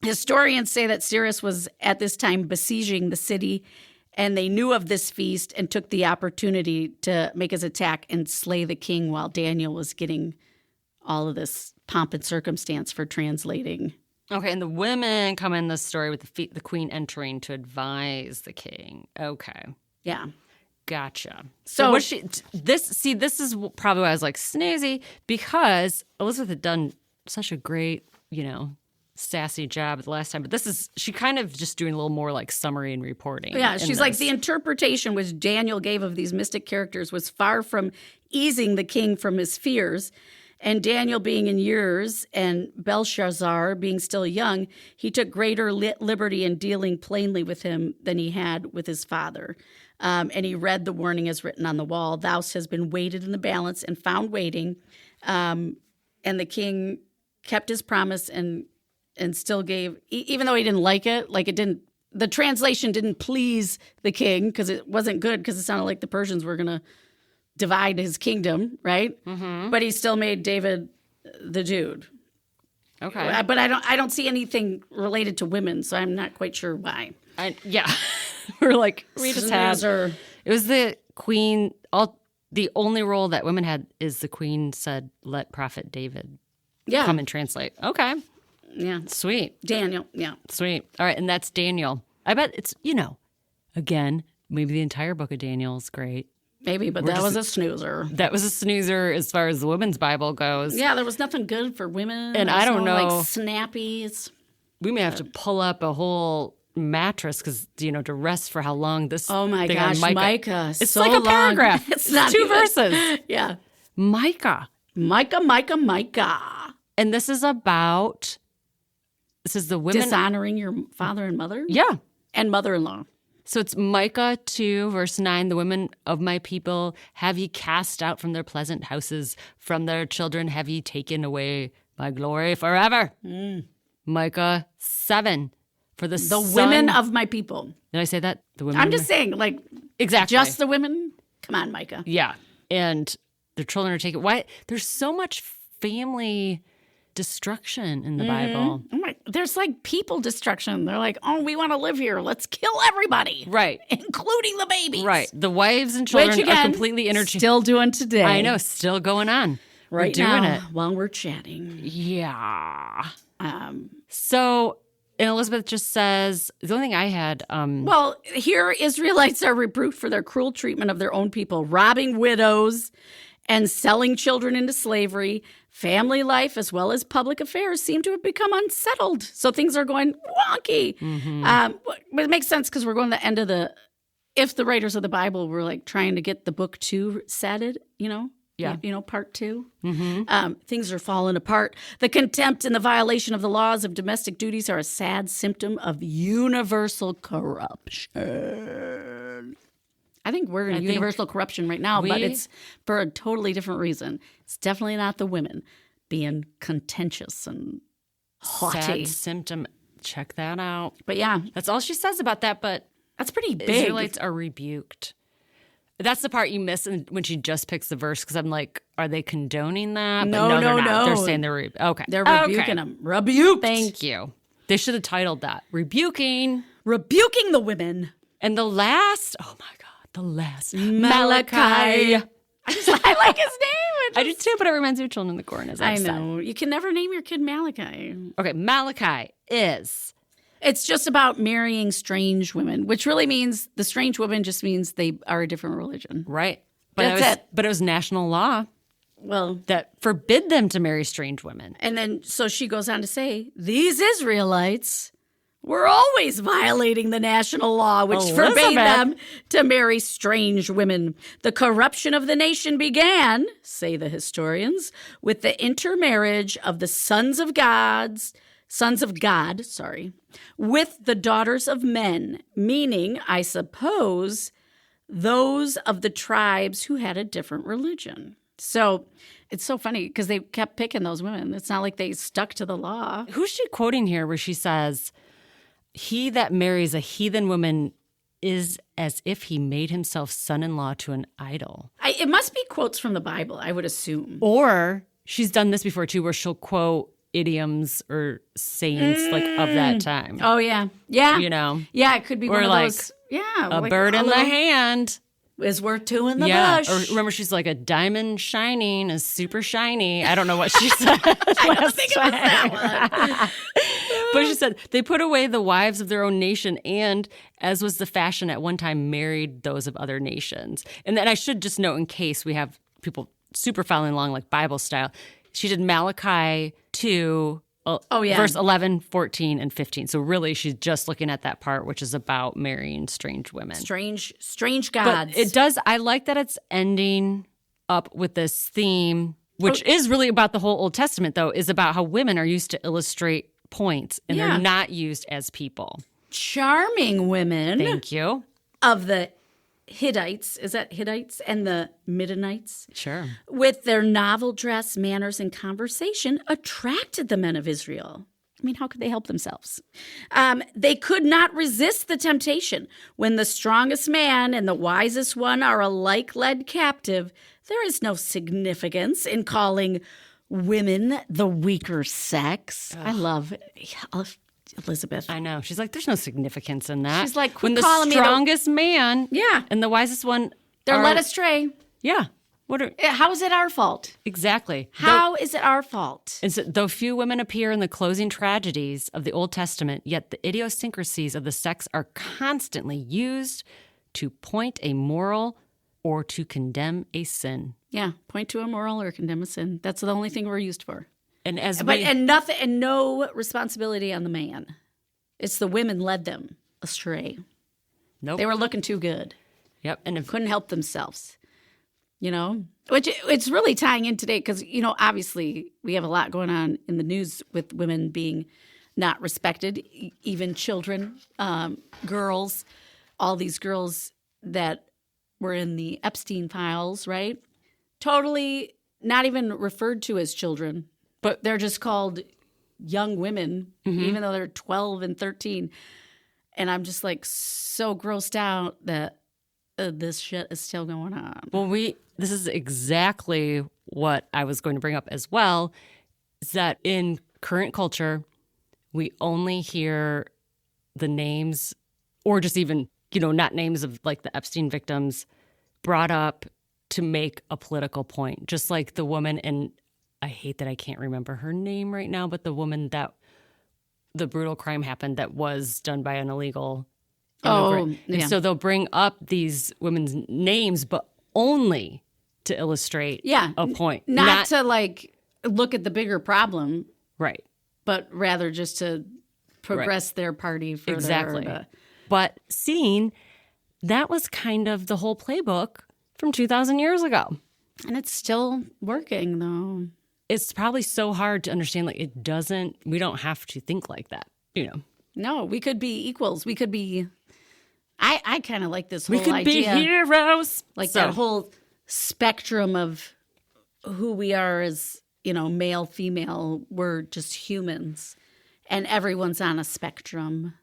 Historians say that Cyrus was at this time besieging the city, and they knew of this feast and took the opportunity to make his attack and slay the king while Daniel was getting all of this pomp and circumstance for translating. Okay, and the women come in this story with the queen entering to advise the king. Okay. Yeah. Gotcha. So what this is probably why I was like snoozy, because Elizabeth had done such a great, sassy job the last time. But she kind of just doing a little more like summary and reporting. Yeah, she's like, the interpretation which Daniel gave of these mystic characters was far from easing the king from his fears. And Daniel being in years and Belshazzar being still young, he took greater liberty in dealing plainly with him than he had with his father. And he read the warning as written on the wall, "Thou hast been weighted in the balance and found waiting." And the king kept his promise and still gave, even though he didn't like it, the translation didn't please the king because it wasn't good, because it sounded like the Persians were going to divide his kingdom, right? Mm-hmm. But he still made David the dude. Okay. But I don't see anything related to women, so I'm not quite sure why. We're like, we just had. It was the queen. The only role that women had is the queen said, "Let Prophet David come and translate." Okay. Yeah. Sweet. Daniel. Yeah. Sweet. All right. And that's Daniel. I bet it's, again, maybe the entire book of Daniel is great. Maybe, but that was a snoozer. That was a snoozer as far as the women's Bible goes. Yeah, there was nothing good for women. And I don't know. Like snappies. We may have to pull up a whole mattress because, to rest for how long this. Oh my gosh, Micah. It's so like a long. paragraph. It's not 2 verses. Yeah. Micah. And this is the women. Dishonoring your father and mother? Yeah. And mother-in-law. So it's Micah 2, verse 9. "The women of my people have ye cast out from their pleasant houses. From their children have ye taken away my glory forever." Micah 7. "For the women of my people." Did I say that? The women. I'm just saying, exactly. Just the women? Come on, Micah. Yeah. And their children are taken. Why? There's so much family destruction in the Bible. Oh my, there's people destruction. They're like, "Oh, we want to live here. Let's kill everybody." Right. Including the babies. Right. The wives and children Which, again, are completely interchanged. Still doing today. I know. Still going on. Right we're doing now, it. while we're chatting. Yeah. So Elizabeth just says, the only thing I had. Well, here Israelites are rebuked for their cruel treatment of their own people, robbing widows and selling children into slavery. Family life as well as public affairs seem to have become unsettled. So things are going wonky. Mm-hmm. But it makes sense because we're going to the end of if the writers of the Bible were trying to get the book 2 setted, Yeah. Part 2. Mm-hmm. Things are falling apart. The contempt and the violation of the laws of domestic duties are a sad symptom of universal corruption. I think we're in universal corruption right now, but it's for a totally different reason. It's definitely not the women being contentious and haughty. Sad symptom. Check that out. But yeah. That's all she says about that, but that's pretty big. Israelites are rebuked. That's the part you miss when she just picks the verse, because I'm like, are they condoning that? No, but no, they're not. no. They're saying they're okay. They're rebuking them. Rebuked. Thank you. They should have titled that Rebuking the Women. And the last Malachi. I like his name. I do too, but it reminds me of Children of the Corn, as I said. know. You can never name your kid Malachi. Okay, Malachi is... It's just about marrying strange women, which really means the strange women just means they are a different religion. Right. That's it. But it was national law that forbid them to marry strange women. And then, so she goes on to say, these Israelites were always violating the national law, which forbade them to marry strange women. The corruption of the nation began, say the historians, with the intermarriage of the sons of God, with the daughters of men, meaning, I suppose, those of the tribes who had a different religion. So it's so funny because they kept picking those women. It's not like they stuck to the law. Who's she quoting here where she says, he that marries a heathen woman is as if he made himself son-in-law to an idol? It must be quotes from the Bible, I would assume. Or she's done this before too, where she'll quote idioms or sayings of that time. Oh, yeah. Yeah. Yeah, it could be one of those. Yeah. A bird in the hand is worth 2 in the bush. Or remember, she's like, a diamond shining is super shiny. I don't know what she said. I don't think it was that one. But she said, they put away the wives of their own nation and, as was the fashion at one time, married those of other nations. And then I should just note, in case we have people super following along like Bible style, she did Malachi 2, verse 11, 14, and 15. So really, she's just looking at that part, which is about marrying strange women. Strange gods. But it does, I like that it's ending up with this theme which is really about the whole Old Testament, though, is about how women are used to illustrate points and they're not used as people. Charming women. Thank you. Of the Hittites, is that Hittites? And the Midianites? Sure. With their novel dress, manners, and conversation attracted the men of Israel. I mean, how could they help themselves? They could not resist the temptation. When the strongest man and the wisest one are alike led captive, there is no significance in calling women the weaker sex. Ugh. I love Elizabeth. I know. She's like, there's no significance in that. She's like, when the strongest man and the wisest one they're led astray. Yeah. How is it our fault? Exactly. How is it our fault? And so, though few women appear in the closing tragedies of the Old Testament, yet the idiosyncrasies of the sex are constantly used to point a moral or to condemn a sin. Yeah, point to a moral or condemn a sin. That's the only thing we're used for. And no responsibility on the man. It's the women led them astray. Nope. They were looking too good. Yep. And couldn't help themselves. You know, which it's really tying in today because, you know, obviously we have a lot going on in the news with women being not respected, even children, girls, all these girls that were in the Epstein files, right? Totally not even referred to as children, but they're just called young women, even though they're 12 and 13. And I'm just like so grossed out that this shit is still going on. Well, this is exactly what I was going to bring up as well, is that in current culture, we only hear the names or just even, you know, not names of like the Epstein victims brought up to make a political point. Just like the woman, and I hate that I can't remember her name right now, but the woman that the brutal crime happened that was done by an illegal immigrant. And so they'll bring up these women's names, but only to illustrate a point. Not to like look at the bigger problem. Right. But rather just to progress their party further. Exactly. But seeing that was kind of the whole playbook from 2,000 years ago. And it's still working, though. It's probably so hard to understand. Like, we don't have to think like that, you know. No, we could be equals. We could be, I kind of like this whole idea. We could be heroes. Like that whole spectrum of who we are as, you know, male, female. We're just humans. And everyone's on a spectrum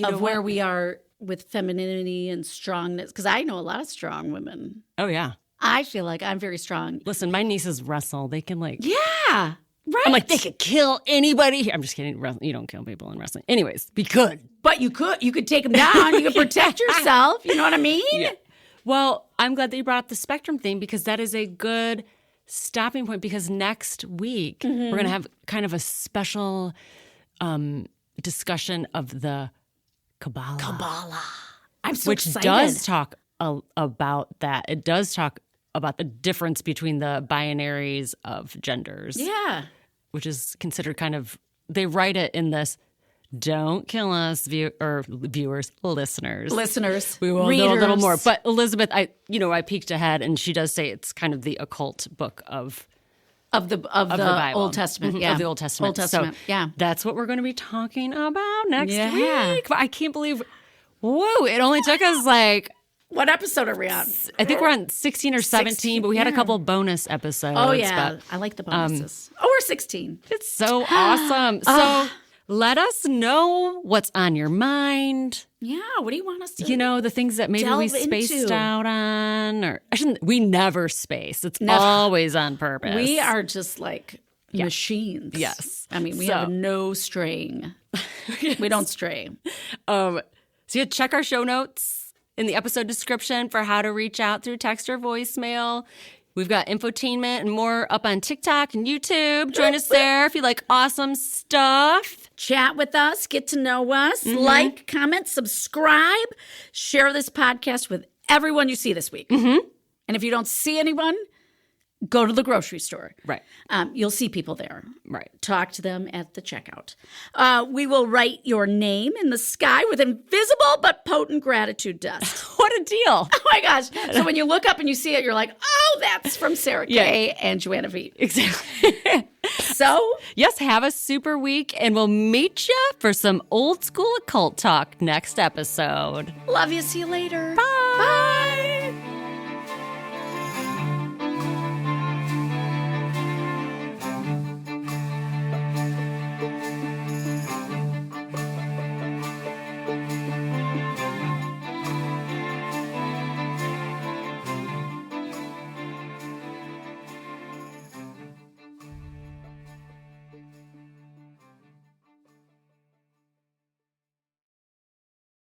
of where we are with femininity and strongness. Because I know a lot of strong women. Oh, yeah. I feel like I'm very strong. Listen, my nieces wrestle. They can like... Yeah, right. I'm like, they could kill anybody. I'm just kidding. You don't kill people in wrestling. Anyways, we could. But you could. You could take them down. You could protect yourself. You know what I mean? Yeah. Well, I'm glad that you brought up the spectrum thing because that is a good stopping point because next week we're going to have kind of a special discussion of the Kabbalah. I'm so excited. Which does talk about that. It does talk about the difference between the binaries of genders. Yeah. Which is considered kind of, they write it in this, don't kill us, viewers, listeners. We will know a little more. But Elizabeth, I peeked ahead and she does say it's kind of the occult book of the Bible. Old Testament. Yeah. Of the Old Testament. So that's what we're going to be talking about next week. I can't believe, whoa, it only took us like, what episode are we on? I think we're on 16 or 17, but we had a couple bonus episodes. Oh, yeah. But, I like the bonuses. We're 16. It's so awesome. So let us know what's on your mind. Yeah. What do you want us to the things that maybe we spaced out on. Or we never space. It's always on purpose. We are just like machines. Yes. I mean, we have no straying. Yes. We don't stray. So check our show notes in the episode description for how to reach out through text or voicemail. We've got infotainment and more up on TikTok and YouTube. Join us there if you like awesome stuff. Chat with us, get to know us, like, comment, subscribe, share this podcast with everyone you see this week. And if you don't see anyone, go to the grocery store. Right. You'll see people there. Right. Talk to them at the checkout. We will write your name in the sky with invisible but potent gratitude dust. What a deal. Oh my gosh. So when you look up and you see it, you're like, oh, that's from Sarah Kay and Joanna V. Exactly. So, yes, have a super week, and we'll meet you for some old school occult talk next episode. love you. See you later. Bye. Bye.